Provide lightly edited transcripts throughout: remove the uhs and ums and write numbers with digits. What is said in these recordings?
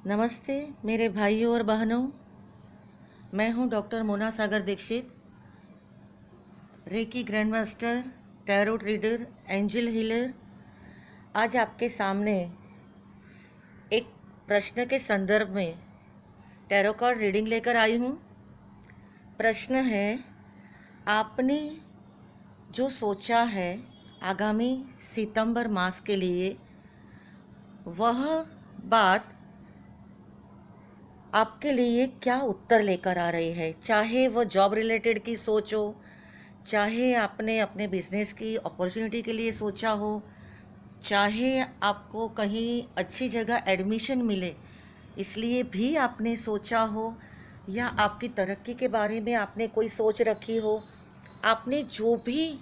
नमस्ते मेरे भाइयों और बहनों। मैं हूं doctor Mona Sagar Dikshit, Reiki grand master, tarot reader, angel healer. आज आपके सामने एक प्रश्न के संदर्भ में टैरो कार्ड रीडिंग लेकर आई हूं। प्रश्न है, आपने जो सोचा है आगामी सितंबर मास के लिए, वह बात आपके लिए क्या उत्तर लेकर आ रही है। चाहे वह जॉब रिलेटेड की सोच हो, चाहे आपने अपने बिजनेस की अपॉर्चुनिटी के लिए सोचा हो, चाहे आपको कहीं अच्छी जगह एडमिशन मिले इसलिए भी आपने सोचा हो, या आपकी तरक्की के बारे में आपने कोई सोच रखी हो। आपने जो भी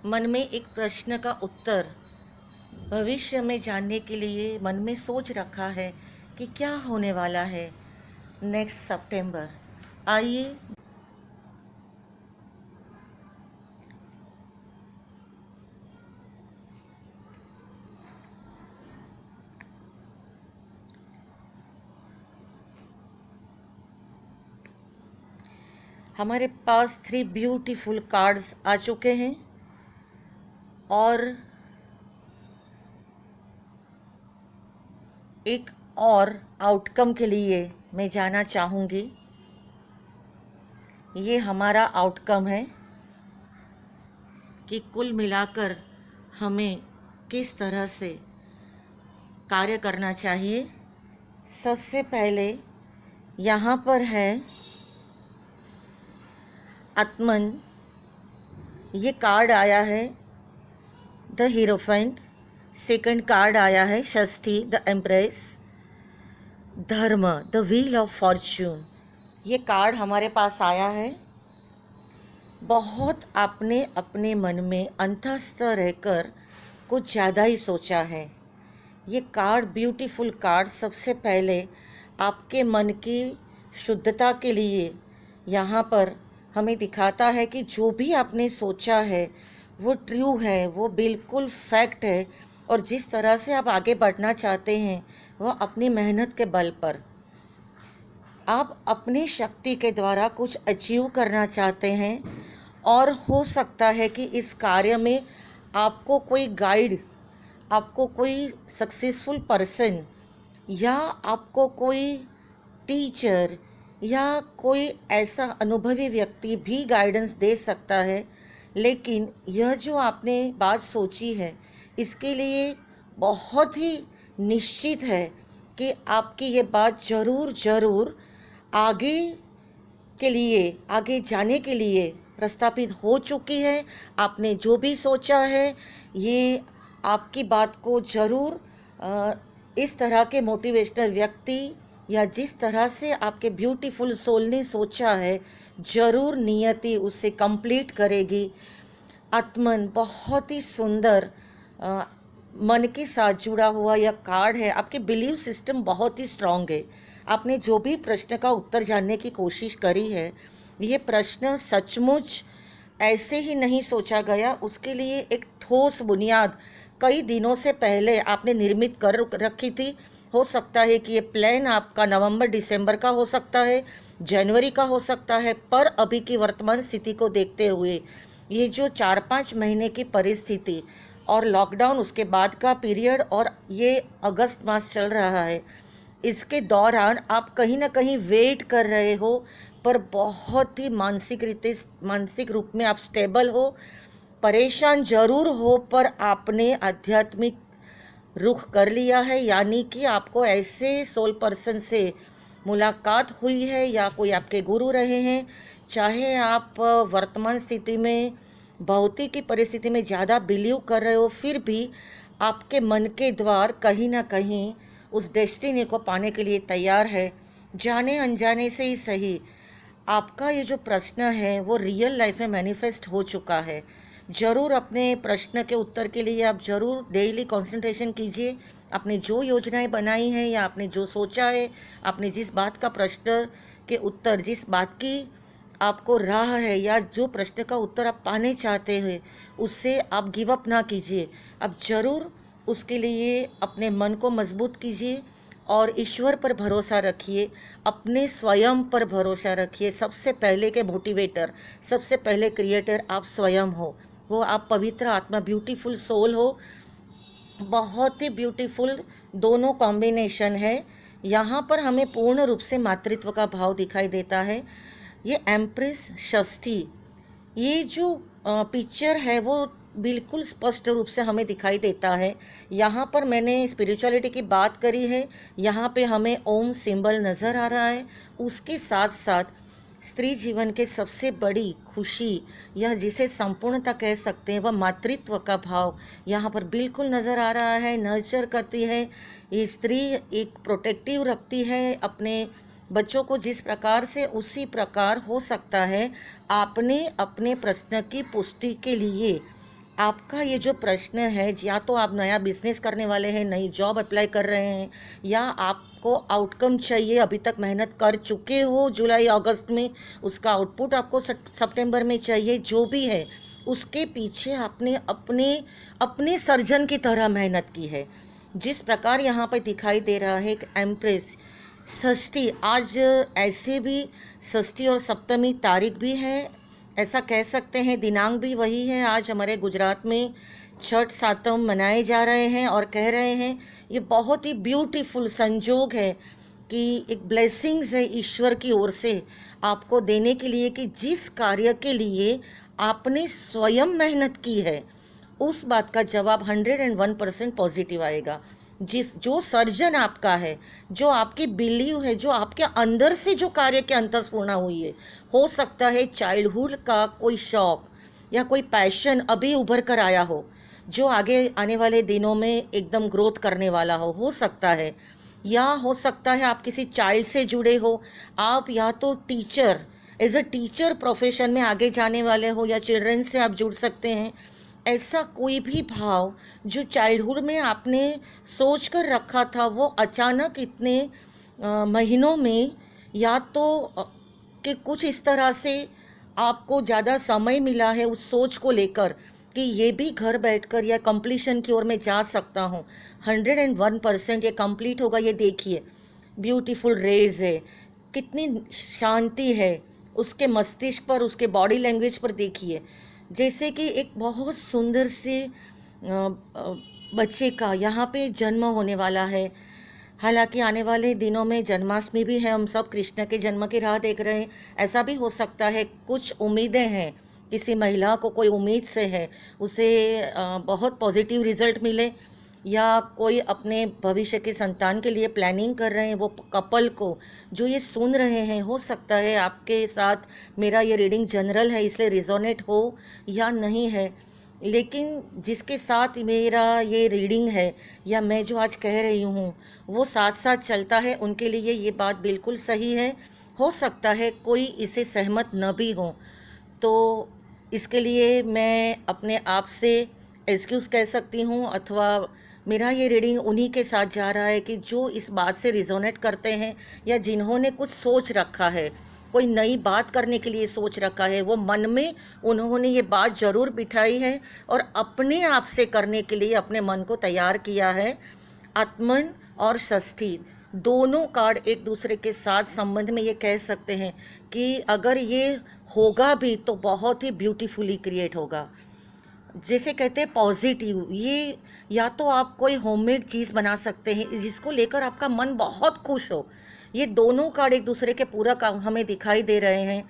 मन में एक प्रश्न का उत्तर भविष्य में जानने के लिए मन में सोच रखा है कि क्या होने वाला है नेक्स्ट सितंबर। आइए हमारे पास 3 ब्यूटीफुल कार्ड्स आ चुके हैं और एक और आउटकम के लिए मैं जाना चाहूँगी। ये हमारा आउटकम है कि कुल मिलाकर हमें किस तरह से कार्य करना चाहिए। सबसे पहले यहाँ पर है आत्मन। ये कार्ड आया है द हीरोफेंट। सेकंड कार्ड आया है षष्ठी द एम्प्रेस। धर्म द व्हील ऑफ फॉर्च्यून। ये कार्ड हमारे पास आया है। बहुत आपने अपने मन में अंतस्थ रहकर कुछ ज़्यादा ही सोचा है। ये कार्ड ब्यूटीफुल कार्ड सबसे पहले आपके मन की शुद्धता के लिए यहाँ पर हमें दिखाता है कि जो भी आपने सोचा है वो ट्रू है, वो बिल्कुल फैक्ट है, और जिस तरह से आप आगे बढ़ना चाहते हैं वह अपनी मेहनत के बल पर आप अपनी शक्ति के द्वारा कुछ अचीव करना चाहते हैं। और हो सकता है कि इस कार्य में आपको कोई गाइड, आपको कोई सक्सेसफुल पर्सन, या आपको कोई टीचर या कोई ऐसा अनुभवी व्यक्ति भी गाइडेंस दे सकता है। लेकिन यह जो आपने बात सोची है इसके लिए बहुत ही निश्चित है कि आपकी ये बात ज़रूर आगे के लिए, आगे जाने के लिए प्रस्थापित हो चुकी है। आपने जो भी सोचा है ये आपकी बात को ज़रूर इस तरह के मोटिवेशनल व्यक्ति या जिस तरह से आपके ब्यूटीफुल सोल ने सोचा है ज़रूर नियति उससे कंप्लीट करेगी। आत्मन बहुत ही सुंदर मन के साथ जुड़ा हुआ यह कार्ड है। आपके बिलीव सिस्टम बहुत ही स्ट्रांग है। आपने जो भी प्रश्न का उत्तर जानने की कोशिश करी है, ये प्रश्न सचमुच ऐसे ही नहीं सोचा गया, उसके लिए एक ठोस बुनियाद कई दिनों से पहले आपने निर्मित कर रखी थी। हो सकता है कि ये प्लान आपका नवंबर दिसंबर का हो सकता है, जनवरी का हो सकता है, पर अभी की वर्तमान स्थिति को देखते हुए ये जो 4-5 महीने की परिस्थिति और लॉकडाउन उसके बाद का पीरियड और ये अगस्त मास चल रहा है, इसके दौरान आप कहीं ना कहीं वेट कर रहे हो, पर बहुत ही मानसिक रूप में आप स्टेबल हो। परेशान जरूर हो, पर आपने आध्यात्मिक रुख कर लिया है, यानी कि आपको ऐसे सोल पर्सन से मुलाकात हुई है या कोई आपके गुरु रहे हैं। चाहे आप वर्तमान स्थिति में भौतिक की परिस्थिति में ज़्यादा बिलीव कर रहे हो, फिर भी आपके मन के द्वार कहीं ना कहीं उस डेस्टिनी को पाने के लिए तैयार है। जाने अनजाने से ही सही, आपका ये जो प्रश्न है वो रियल लाइफ में मैनिफेस्ट हो चुका है। ज़रूर अपने प्रश्न के उत्तर के लिए आप ज़रूर डेली कंसंट्रेशन कीजिए। आपने जो योजनाएं बनाई हैं या आपने जो सोचा है, आपने जिस बात का प्रश्न के उत्तर, जिस बात की आपको राह है या जो प्रश्न का उत्तर आप पाने चाहते हैं, उससे आप गिव अप ना कीजिए। आप ज़रूर उसके लिए अपने मन को मजबूत कीजिए और ईश्वर पर भरोसा रखिए, अपने स्वयं पर भरोसा रखिए। सबसे पहले के मोटिवेटर, सबसे पहले क्रिएटर आप स्वयं हो। वो आप पवित्र आत्मा, ब्यूटीफुल सोल हो। बहुत ही ब्यूटीफुल दोनों कॉम्बिनेशन है। यहाँ पर हमें पूर्ण रूप से मातृत्व का भाव दिखाई देता है। ये एम्प्रेस षष्ठी, ये जो पिक्चर है वो बिल्कुल स्पष्ट रूप से हमें दिखाई देता है। यहाँ पर मैंने स्पिरिचुअलिटी की बात करी है, यहाँ पे हमें ओम सिंबल नज़र आ रहा है। उसके साथ साथ स्त्री जीवन के सबसे बड़ी खुशी, या जिसे संपूर्णता कह सकते हैं, वह मातृत्व का भाव यहाँ पर बिल्कुल नज़र आ रहा है। नर्चर करती है ये स्त्री, एक प्रोटेक्टिव रखती है अपने बच्चों को जिस प्रकार से, उसी प्रकार हो सकता है आपने अपने प्रश्न की पुष्टि के लिए, आपका ये जो प्रश्न है, या तो आप नया बिजनेस करने वाले हैं, नई जॉब अप्लाई कर रहे हैं, या आपको आउटकम चाहिए, अभी तक मेहनत कर चुके हो जुलाई अगस्त में, उसका आउटपुट आपको सितंबर में चाहिए, जो भी है उसके पीछे आपने अपने अपने सर्जन की तरह मेहनत की है। जिस प्रकार यहाँ पर दिखाई दे रहा है एक एम्प्रेस षष्ठी, आज ऐसे भी षष्ठी और सप्तमी तारीख भी है, ऐसा कह सकते हैं, दिनांक भी वही है। आज हमारे गुजरात में छठ सातम मनाए जा रहे हैं और कह रहे हैं ये बहुत ही ब्यूटीफुल संजोग है कि एक ब्लेसिंग्स है ईश्वर की ओर से आपको देने के लिए कि जिस कार्य के लिए आपने स्वयं मेहनत की है, उस बात का जवाब 101% पॉजिटिव आएगा। जो सर्जन आपका है, जो आपकी बिलीव है, जो आपके अंदर से जो कार्य के अंतस्फूर्णा हुई है, हो सकता है चाइल्डहुड का कोई शौक या कोई पैशन अभी उभर कर आया हो, जो आगे आने वाले दिनों में एकदम ग्रोथ करने वाला हो सकता है। या हो सकता है आप किसी चाइल्ड से जुड़े हो, आप या तो teacher, as a teacher profession में आगे जाने वाले हो, या चिल्ड्रन से आप जुड़ सकते हैं। ऐसा कोई भी भाव जो चाइल्डहुड में आपने सोच कर रखा था, वो अचानक इतने महीनों में, या तो कि कुछ इस तरह से आपको ज़्यादा समय मिला है उस सोच को लेकर कि ये भी घर बैठकर या कंप्लीशन की ओर मैं जा सकता हूँ। 101% ये कंप्लीट होगा। ये देखिए ब्यूटीफुल रेज है, कितनी शांति है उसके मस्तिष्क पर, उसके बॉडी लैंग्वेज पर देखिए, जैसे कि एक बहुत सुंदर से बच्चे का यहाँ पे जन्म होने वाला है। हालांकि आने वाले दिनों में जन्माष्टमी भी है, हम सब कृष्ण के जन्म की राह देख रहे हैं। ऐसा भी हो सकता है कुछ उम्मीदें हैं, किसी महिला को कोई उम्मीद से है, उसे बहुत पॉजिटिव रिजल्ट मिले, या कोई अपने भविष्य के संतान के लिए प्लानिंग कर रहे हैं, वो कपल को जो ये सुन रहे हैं, हो सकता है आपके साथ मेरा ये रीडिंग जनरल है इसलिए रिजोनेट हो या नहीं है, लेकिन जिसके साथ मेरा ये रीडिंग है या मैं जो आज कह रही हूँ वो साथ साथ चलता है, उनके लिए ये बात बिल्कुल सही है। हो सकता है कोई इसे सहमत न भी हो, तो इसके लिए मैं अपने आप से एक्सक्यूज़ कह सकती हूँ, अथवा मेरा ये रीडिंग उन्हीं के साथ जा रहा है कि जो इस बात से रिजोनेट करते हैं, या जिन्होंने कुछ सोच रखा है, कोई नई बात करने के लिए सोच रखा है, वो मन में उन्होंने ये बात ज़रूर बिठाई है और अपने आप से करने के लिए अपने मन को तैयार किया है। आत्मन और षष्ठी दोनों कार्ड एक दूसरे के साथ संबंध में ये कह सकते हैं कि अगर ये होगा भी तो बहुत ही ब्यूटीफुली क्रिएट होगा। जैसे कहते हैं पॉजिटिव, ये या तो आप कोई होममेड चीज़ बना सकते हैं जिसको लेकर आपका मन बहुत खुश हो। ये दोनों कार्ड एक दूसरे के पूरक हमें दिखाई दे रहे हैं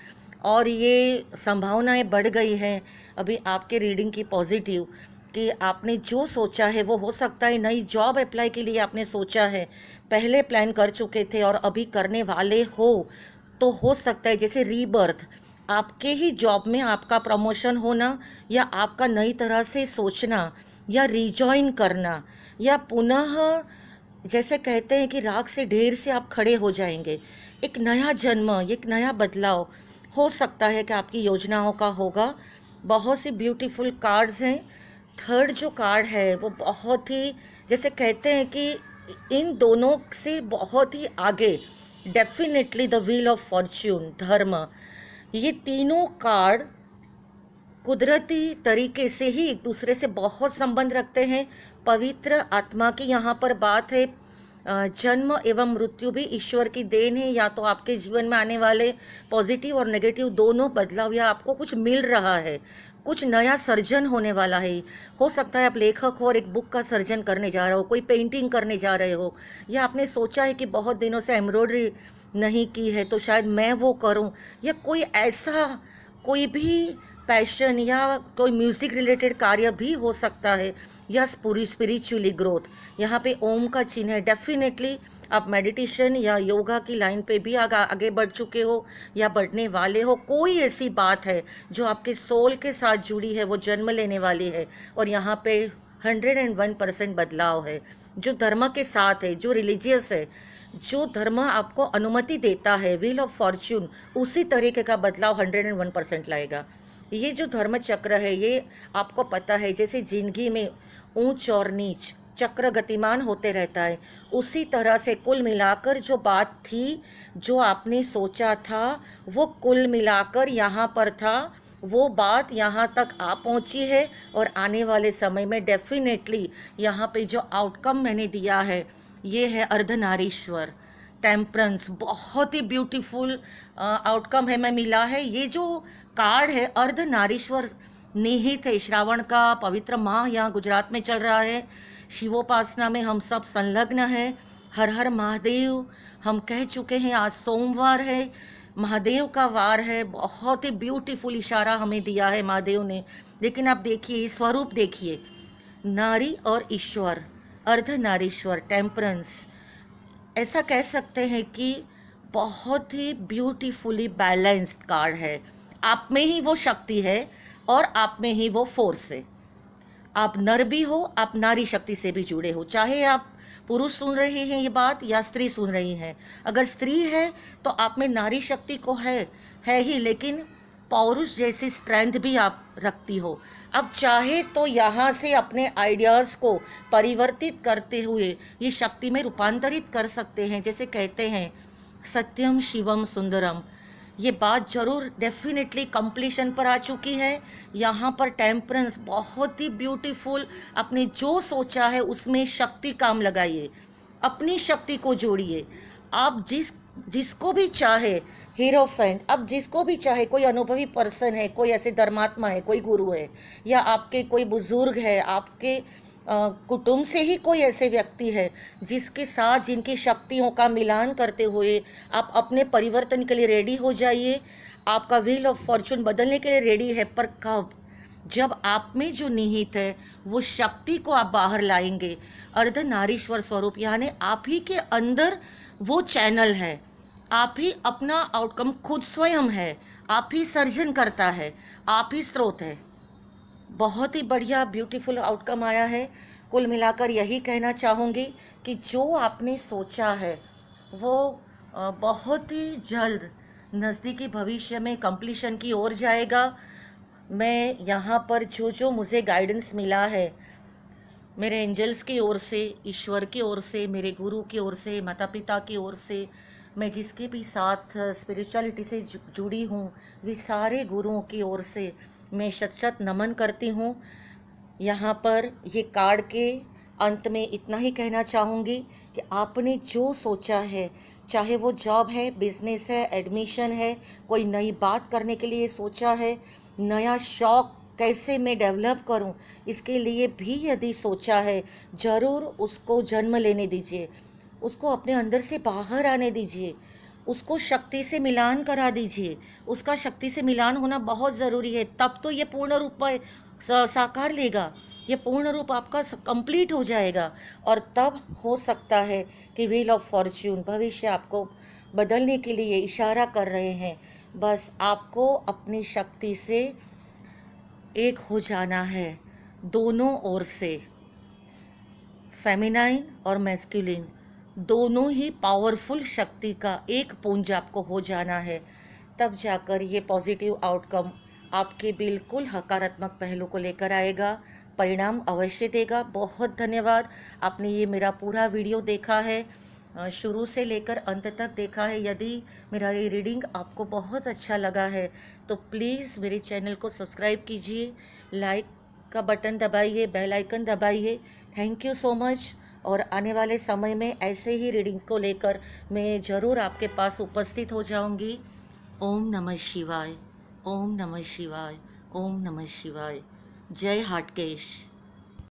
और ये संभावनाएं बढ़ गई हैं अभी आपके रीडिंग की पॉजिटिव, कि आपने जो सोचा है वो हो सकता है नई जॉब अप्लाई के लिए आपने सोचा है, पहले प्लान कर चुके थे और अभी करने वाले हो, तो हो सकता है जैसे रीबर्थ, आपके ही जॉब में आपका प्रमोशन होना, या आपका नई तरह से सोचना, या रिजॉइन करना, या पुनः जैसे कहते हैं कि राख से ढेर से आप खड़े हो जाएंगे। एक नया जन्म, एक नया बदलाव हो सकता है कि आपकी योजनाओं का होगा। बहुत सी ब्यूटीफुल कार्ड्स हैं। थर्ड जो कार्ड है वो बहुत ही, जैसे कहते हैं कि इन दोनों से बहुत ही आगे, definitely the wheel of Fortune, धर्म, ये तीनों कार्ड कुदरती तरीके से ही एक दूसरे से बहुत संबंध रखते हैं। पवित्र आत्मा की यहाँ पर बात है, जन्म एवं मृत्यु भी ईश्वर की देन है। या तो आपके जीवन में आने वाले पॉजिटिव और नेगेटिव दोनों बदलाव, या आपको कुछ मिल रहा है, कुछ नया सर्जन होने वाला है। हो सकता है आप लेखक हो और एक बुक का सर्जन करने जा रहे हो, कोई पेंटिंग करने जा रहे हो, या आपने सोचा है कि बहुत दिनों से एम्ब्रॉयडरी नहीं की है तो शायद मैं वो करूं, या कोई ऐसा कोई भी पैशन या कोई म्यूज़िक रिलेटेड कार्य भी हो सकता है, या पूरी स्पिरिचुअली ग्रोथ। यहाँ पे ओम का चिन्ह है। डेफिनेटली आप मेडिटेशन या योगा की लाइन पे भी आगे बढ़ चुके हो या बढ़ने वाले हो। कोई ऐसी बात है जो आपके सोल के साथ जुड़ी है, वो जन्म लेने वाली है। और यहाँ पे 101% बदलाव है जो धर्म के साथ है, जो रिलीजियस है, जो धर्म आपको अनुमति देता है, व्हील ऑफ फॉर्च्यून, उसी तरीके का बदलाव 101% लाएगा। ये जो धर्म चक्र है, ये आपको पता है जैसे जिंदगी में ऊंच और नीच चक्र गतिमान होते रहता है, उसी तरह से कुल मिलाकर जो बात थी, जो आपने सोचा था, वो कुल मिलाकर यहाँ पर था, वो बात यहाँ तक आ पहुँची है। और आने वाले समय में डेफिनेटली यहाँ पे जो आउटकम मैंने दिया है, ये है अर्धनारीश्वर, टेम्परेंस। बहुत ही ब्यूटीफुल आउटकम है मैं मिला है। ये जो कार्ड है अर्धनारीश्वर निहित है। श्रावण का पवित्र माह यहाँ गुजरात में चल रहा है। शिवोपासना में हम सब संलग्न हैं। हर हर महादेव हम कह चुके हैं। आज सोमवार है, महादेव का वार है। बहुत ही ब्यूटीफुल इशारा हमें दिया है महादेव ने। लेकिन आप देखिए, स्वरूप देखिए, नारी और ईश्वर, अर्धनारीश्वर, टेम्परेंस। ऐसा कह सकते हैं कि बहुत ही ब्यूटीफुली बैलेंस्ड कार्ड है। आप में ही वो शक्ति है और आप में ही वो फोर्स है। आप नर भी हो, आप नारी शक्ति से भी जुड़े हो। चाहे आप पुरुष सुन रहे हैं ये बात या स्त्री सुन रही हैं, अगर स्त्री है तो आप में नारी शक्ति को है ही, लेकिन पौरुष जैसी स्ट्रेंथ भी आप रखती हो। अब चाहे तो यहाँ से अपने आइडियाज़ को परिवर्तित करते हुए ये शक्ति में रूपांतरित कर सकते हैं। जैसे कहते हैं सत्यम शिवम सुंदरम, ये बात जरूर डेफिनेटली कंप्लीशन पर आ चुकी है। यहाँ पर टेम्परेंस बहुत ही ब्यूटीफुल। आपने जो सोचा है उसमें शक्ति काम लगाइए, अपनी शक्ति को जोड़िए। आप जिसको भी चाहे, हीरोफेंट, अब जिसको भी चाहे, कोई अनुभवी पर्सन है, कोई ऐसे धर्मात्मा है, कोई गुरु है, या आपके कोई बुजुर्ग है, आपके कुटुंब से ही कोई ऐसे व्यक्ति है जिसके साथ जिनकी शक्तियों का मिलान करते हुए आप अपने परिवर्तन के लिए रेडी हो जाइए। आपका व्हील ऑफ फॉर्चून बदलने के लिए रेडी है। पर कब? जब आप में जो निहित है वो शक्ति को आप बाहर लाएंगे। अर्धनारीश्वर स्वरूप यानी आप ही के अंदर वो चैनल है। आप ही अपना आउटकम खुद स्वयं है, आप ही सर्जन करता है, आप ही स्रोत है। बहुत ही बढ़िया ब्यूटीफुल आउटकम आया है। कुल मिलाकर यही कहना चाहूँगी कि जो आपने सोचा है वो बहुत ही जल्द नज़दीकी भविष्य में कंप्लीशन की ओर जाएगा। मैं यहाँ पर जो मुझे गाइडेंस मिला है मेरे एंजल्स की ओर से, ईश्वर की ओर से, मेरे गुरु की ओर से, माता पिता की ओर से, मैं जिसके भी साथ स्पिरिचुअलिटी से जुड़ी हूँ, वे सारे गुरुओं की ओर से मैं शत नमन करती हूँ। यहाँ पर ये कार्ड के अंत में इतना ही कहना चाहूँगी कि आपने जो सोचा है, चाहे वो जॉब है, बिजनेस है, एडमिशन है, कोई नई बात करने के लिए सोचा है, नया शौक़ कैसे मैं डेवलप करूं, इसके लिए भी यदि सोचा है, ज़रूर उसको जन्म लेने दीजिए, उसको अपने अंदर से बाहर आने दीजिए, उसको शक्ति से मिलान करा दीजिए। उसका शक्ति से मिलान होना बहुत ज़रूरी है, तब तो ये पूर्ण रूप में साकार लेगा, ये पूर्ण रूप आपका कंप्लीट हो जाएगा। और तब हो सकता है कि व्हील ऑफ फॉर्च्यून भविष्य आपको बदलने के लिए इशारा कर रहे हैं। बस आपको अपनी शक्ति से एक हो जाना है, दोनों ओर से, फेमिनाइन और मैस्कुलिन दोनों ही पावरफुल शक्ति का एक पुंज आपको हो जाना है। तब जाकर ये पॉजिटिव आउटकम आपके बिल्कुल सकारात्मक पहलू को लेकर आएगा, परिणाम अवश्य देगा। बहुत धन्यवाद, आपने ये मेरा पूरा वीडियो देखा है, शुरू से लेकर अंत तक देखा है। यदि मेरा ये रीडिंग आपको बहुत अच्छा लगा है तो प्लीज़ मेरे चैनल को सब्सक्राइब कीजिए, लाइक का बटन दबाइए, बेल आइकन दबाइए। Thank you so much. और आने वाले समय में ऐसे ही रीडिंग्स को लेकर मैं ज़रूर आपके पास उपस्थित हो जाऊंगी। ओम नमः शिवाय, ओम नमः शिवाय, ओम नमः शिवाय। जय हाटकेश।